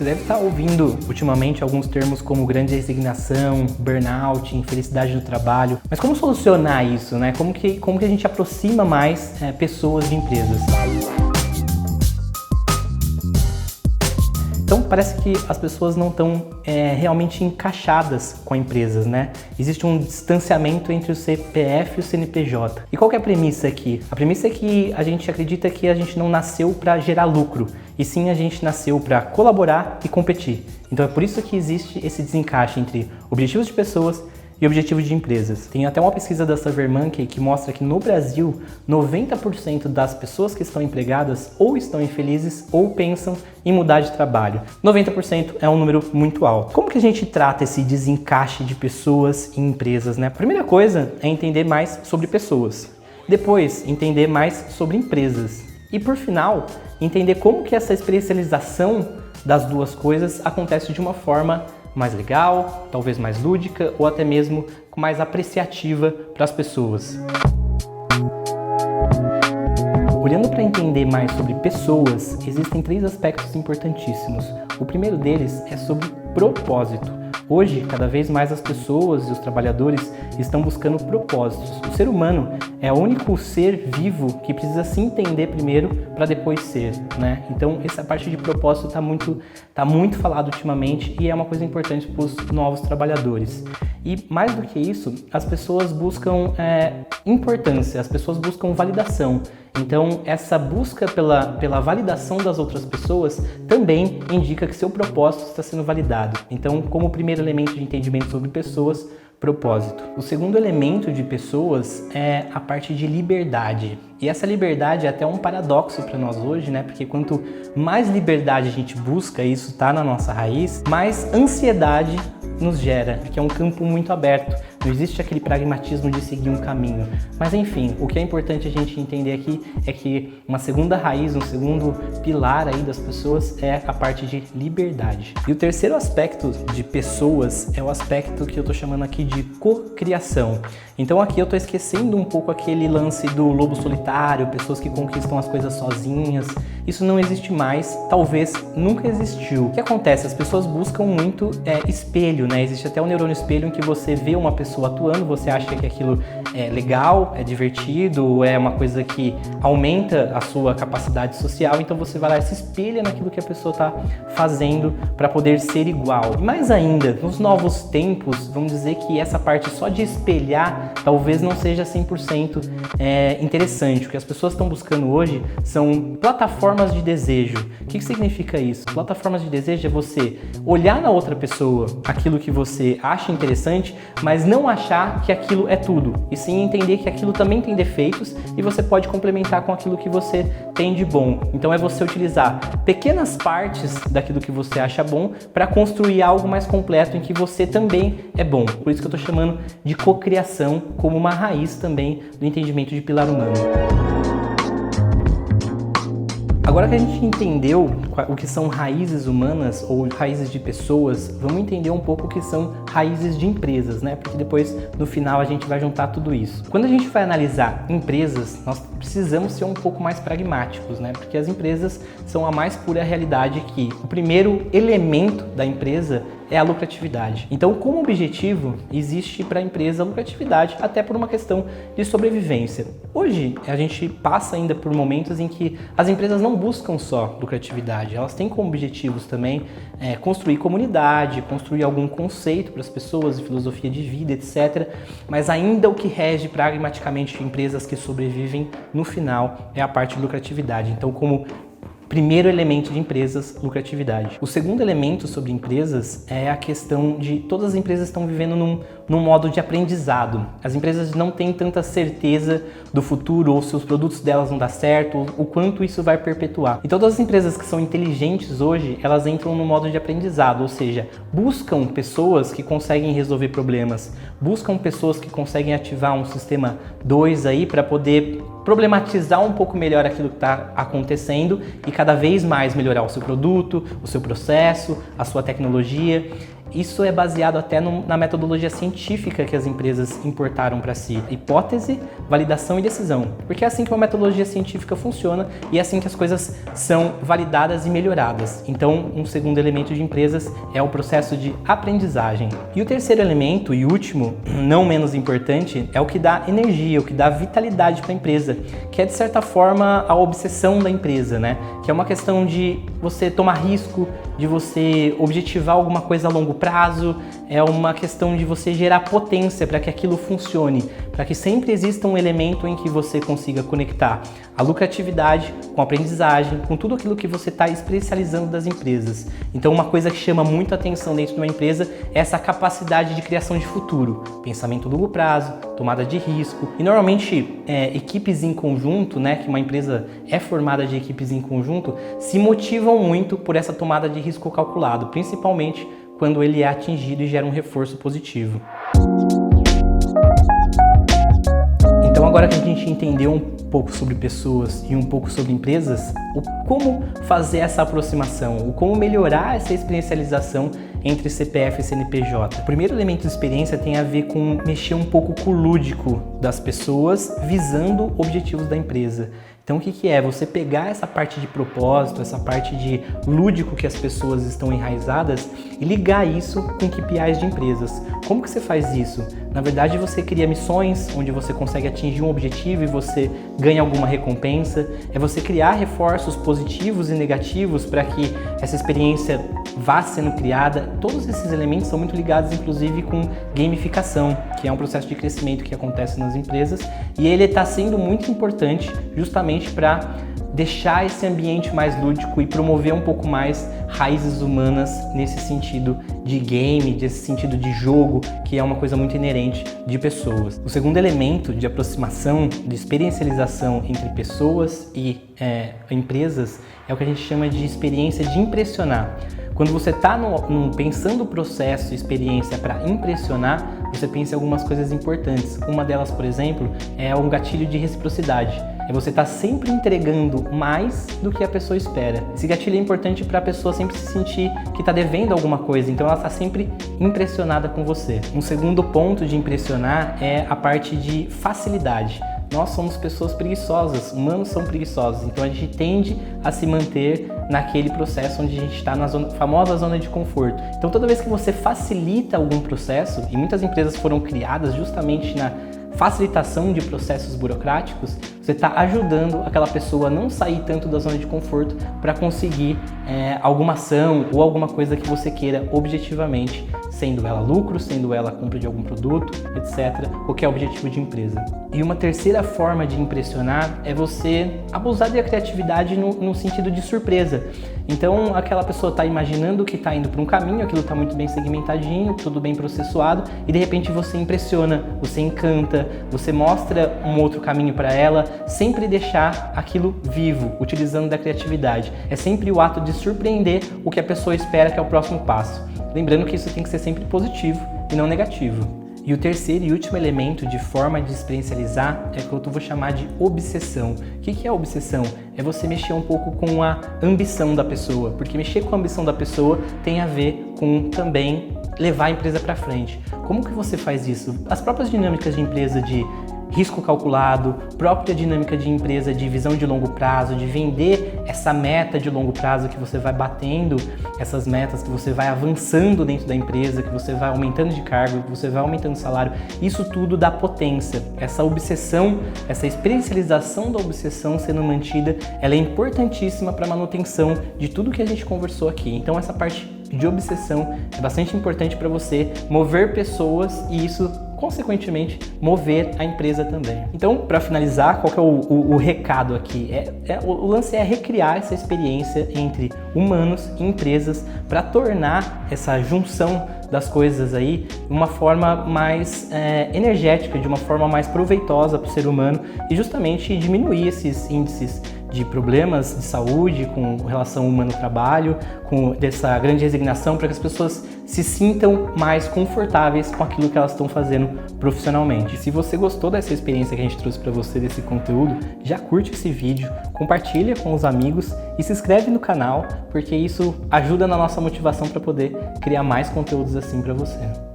Você deve estar ouvindo ultimamente alguns termos como grande resignação, burnout, infelicidade no trabalho. Mas como solucionar isso, né? Como que a gente aproxima mais pessoas de empresas? Então parece que as pessoas não estão realmente encaixadas com empresas, né? Existe um distanciamento entre o CPF e o CNPJ. E qual que é a premissa aqui? A premissa é que a gente acredita que a gente não nasceu para gerar lucro, e sim a gente nasceu para colaborar e competir. Então é por isso que existe esse desencaixe entre objetivos de pessoas e objetivos de empresas. Tem até uma pesquisa da SurveyMonkey que mostra que no Brasil, 90% das pessoas que estão empregadas ou estão infelizes ou pensam em mudar de trabalho. 90% é um número muito alto. Como que a gente trata esse desencaixe de pessoas e empresas, né? A primeira coisa é entender mais sobre pessoas. Depois, entender mais sobre empresas. E por final, entender como que essa especialização das duas coisas acontece de uma forma mais legal, talvez mais lúdica ou até mesmo mais apreciativa para as pessoas. Olhando para entender mais sobre pessoas, existem 3 aspectos importantíssimos. O primeiro deles é sobre propósito. Hoje, cada vez mais as pessoas e os trabalhadores estão buscando propósitos. O ser humano é o único ser vivo que precisa se entender primeiro para depois ser, né? Então, essa parte de propósito está muito falado ultimamente e é uma coisa importante para os novos trabalhadores. E mais do que isso, as pessoas buscam importância, as pessoas buscam validação. Então, essa busca pela validação das outras pessoas também indica que seu propósito está sendo validado. Então, como primeiro elemento de entendimento sobre pessoas, propósito. O segundo elemento de pessoas é a parte de liberdade. E essa liberdade é até um paradoxo para nós hoje, né? Porque quanto mais liberdade a gente busca, e isso está na nossa raiz, mais ansiedade nos gera, porque é um campo muito aberto. Não existe aquele pragmatismo de seguir um caminho. Mas enfim, o que é importante a gente entender aqui é que uma segunda raiz, um segundo pilar aí das pessoas é a parte de liberdade. E o terceiro aspecto de pessoas é o aspecto que eu tô chamando aqui de cocriação. Então aqui eu tô esquecendo um pouco aquele lance do lobo solitário, pessoas que conquistam as coisas sozinhas. Isso não existe mais, talvez nunca existiu. O que acontece? As pessoas buscam muito espelho, né? Existe até um neurônio espelho em que você vê uma pessoa atuando, você acha que aquilo é legal, é divertido, é uma coisa que aumenta a sua capacidade social, então você vai lá e se espelha naquilo que a pessoa está fazendo para poder ser igual. E mais ainda, nos novos tempos, vamos dizer que essa parte só de espelhar talvez não seja 100% interessante. O que as pessoas estão buscando hoje são plataformas de desejo. O que significa isso? Plataformas de desejo é você olhar na outra pessoa aquilo que você acha interessante, mas não achar que aquilo é tudo, e sim entender que aquilo também tem defeitos e você pode complementar com aquilo que você tem de bom. Então é você utilizar pequenas partes daquilo que você acha bom para construir algo mais completo em que você também é bom. Por isso que eu estou chamando de cocriação como uma raiz também do entendimento de pilar humano. Agora que a gente entendeu o que são raízes humanas ou raízes de pessoas, vamos entender um pouco o que são raízes de empresas, né? Porque depois, no final, a gente vai juntar tudo isso. Quando a gente vai analisar empresas, nós precisamos ser um pouco mais pragmáticos, né? Porque as empresas são a mais pura realidade que o primeiro elemento da empresa é a lucratividade. Então, como objetivo, existe para a empresa a lucratividade, até por uma questão de sobrevivência. Hoje, a gente passa ainda por momentos em que as empresas não buscam só lucratividade, elas têm como objetivos também construir comunidade, construir algum conceito para as pessoas, filosofia de vida, etc. Mas ainda o que rege pragmaticamente empresas que sobrevivem, no final, é a parte de lucratividade. Então, como primeiro elemento de empresas, lucratividade. O segundo elemento sobre empresas é a questão de todas as empresas estão vivendo num modo de aprendizado. As empresas não têm tanta certeza do futuro ou se os produtos delas vão dar certo, o quanto isso vai perpetuar. E todas as empresas que são inteligentes hoje, elas entram no modo de aprendizado, ou seja, buscam pessoas que conseguem resolver problemas, buscam pessoas que conseguem ativar um sistema 2 aí para poder problematizar um pouco melhor aquilo que está acontecendo e cada vez mais melhorar o seu produto, o seu processo, a sua tecnologia. Isso é baseado até na metodologia científica que as empresas importaram para si. Hipótese, validação e decisão. Porque é assim que uma metodologia científica funciona e é assim que as coisas são validadas e melhoradas. Então, um segundo elemento de empresas é o processo de aprendizagem. E o terceiro elemento e último, não menos importante, é o que dá energia, o que dá vitalidade para a empresa, que é de certa forma a obsessão da empresa, né? Que é uma questão de você tomar risco, de você objetivar alguma coisa a longo prazo, é uma questão de você gerar potência para que aquilo funcione, para que sempre exista um elemento em que você consiga conectar a lucratividade com a aprendizagem, com tudo aquilo que você está especializando das empresas. Então uma coisa que chama muito atenção dentro de uma empresa é essa capacidade de criação de futuro, pensamento a longo prazo, tomada de risco. E normalmente equipes em conjunto, né, que uma empresa é formada de equipes em conjunto, se motivam muito por essa tomada de risco calculado, principalmente quando ele é atingido e gera um reforço positivo. Então agora que a gente entendeu um pouco sobre pessoas e um pouco sobre empresas, o como fazer essa aproximação, o como melhorar essa experiencialização entre CPF e CNPJ. O primeiro elemento de experiência tem a ver com mexer um pouco com o lúdico das pessoas visando objetivos da empresa. Então o que é? Você pegar essa parte de propósito, essa parte de lúdico que as pessoas estão enraizadas e ligar isso com KPIs de empresas. Como que você faz isso? Na verdade você cria missões onde você consegue atingir um objetivo e você ganha alguma recompensa. É você criar reforços positivos e negativos para que essa experiência vá sendo criada. Todos esses elementos são muito ligados inclusive com gamificação, que é um processo de crescimento que acontece nas empresas e ele está sendo muito importante justamente para deixar esse ambiente mais lúdico e promover um pouco mais raízes humanas nesse sentido de game, desse sentido de jogo, que é uma coisa muito inerente de pessoas. O segundo elemento de aproximação, de experiencialização entre pessoas e empresas é o que a gente chama de experiência de impressionar. Quando você está pensando o processo, experiência para impressionar, você pensa em algumas coisas importantes. Uma delas, por exemplo, é um gatilho de reciprocidade. É você estar sempre entregando mais do que a pessoa espera. Esse gatilho é importante para a pessoa sempre se sentir que está devendo alguma coisa, então ela está sempre impressionada com você. Um segundo ponto de impressionar é a parte de facilidade. Nós somos pessoas preguiçosas, humanos são preguiçosos, então a gente tende a se manter naquele processo onde a gente está na famosa zona de conforto. Então toda vez que você facilita algum processo, e muitas empresas foram criadas justamente na facilitação de processos burocráticos, você está ajudando aquela pessoa a não sair tanto da zona de conforto para conseguir alguma ação ou alguma coisa que você queira objetivamente, sendo ela lucro, sendo ela compra de algum produto, etc., qualquer objetivo de empresa. E uma terceira forma de impressionar é você abusar da criatividade no sentido de surpresa. Então aquela pessoa está imaginando que está indo para um caminho, aquilo está muito bem segmentadinho, tudo bem processuado, e de repente você impressiona, você encanta, você mostra um outro caminho para ela, sempre deixar aquilo vivo, utilizando da criatividade. É sempre o ato de surpreender o que a pessoa espera que é o próximo passo. Lembrando que isso tem que ser sempre positivo e não negativo. E o terceiro e último elemento de forma de experiencializar é o que eu vou chamar de obsessão. O que é obsessão? É você mexer um pouco com a ambição da pessoa, porque mexer com a ambição da pessoa tem a ver com também levar a empresa para frente. Como que você faz isso? As próprias dinâmicas de empresa de risco calculado, própria dinâmica de empresa de visão de longo prazo, de vender essa meta de longo prazo que você vai batendo, essas metas que você vai avançando dentro da empresa, que você vai aumentando de cargo, que você vai aumentando o salário, isso tudo dá potência. Essa obsessão, essa experiencialização da obsessão sendo mantida, ela é importantíssima para a manutenção de tudo que a gente conversou aqui. Então essa parte de obsessão é bastante importante para você mover pessoas e isso consequentemente, mover a empresa também. Então, para finalizar, qual que é o recado aqui? O lance é recriar essa experiência entre humanos e empresas para tornar essa junção das coisas aí de uma forma mais energética, de uma forma mais proveitosa para o ser humano e justamente diminuir esses índices de problemas de saúde com relação humano-trabalho, com dessa grande resignação para que as pessoas se sintam mais confortáveis com aquilo que elas estão fazendo profissionalmente. Se você gostou dessa experiência que a gente trouxe para você, desse conteúdo, já curte esse vídeo, compartilha com os amigos e se inscreve no canal, porque isso ajuda na nossa motivação para poder criar mais conteúdos assim para você.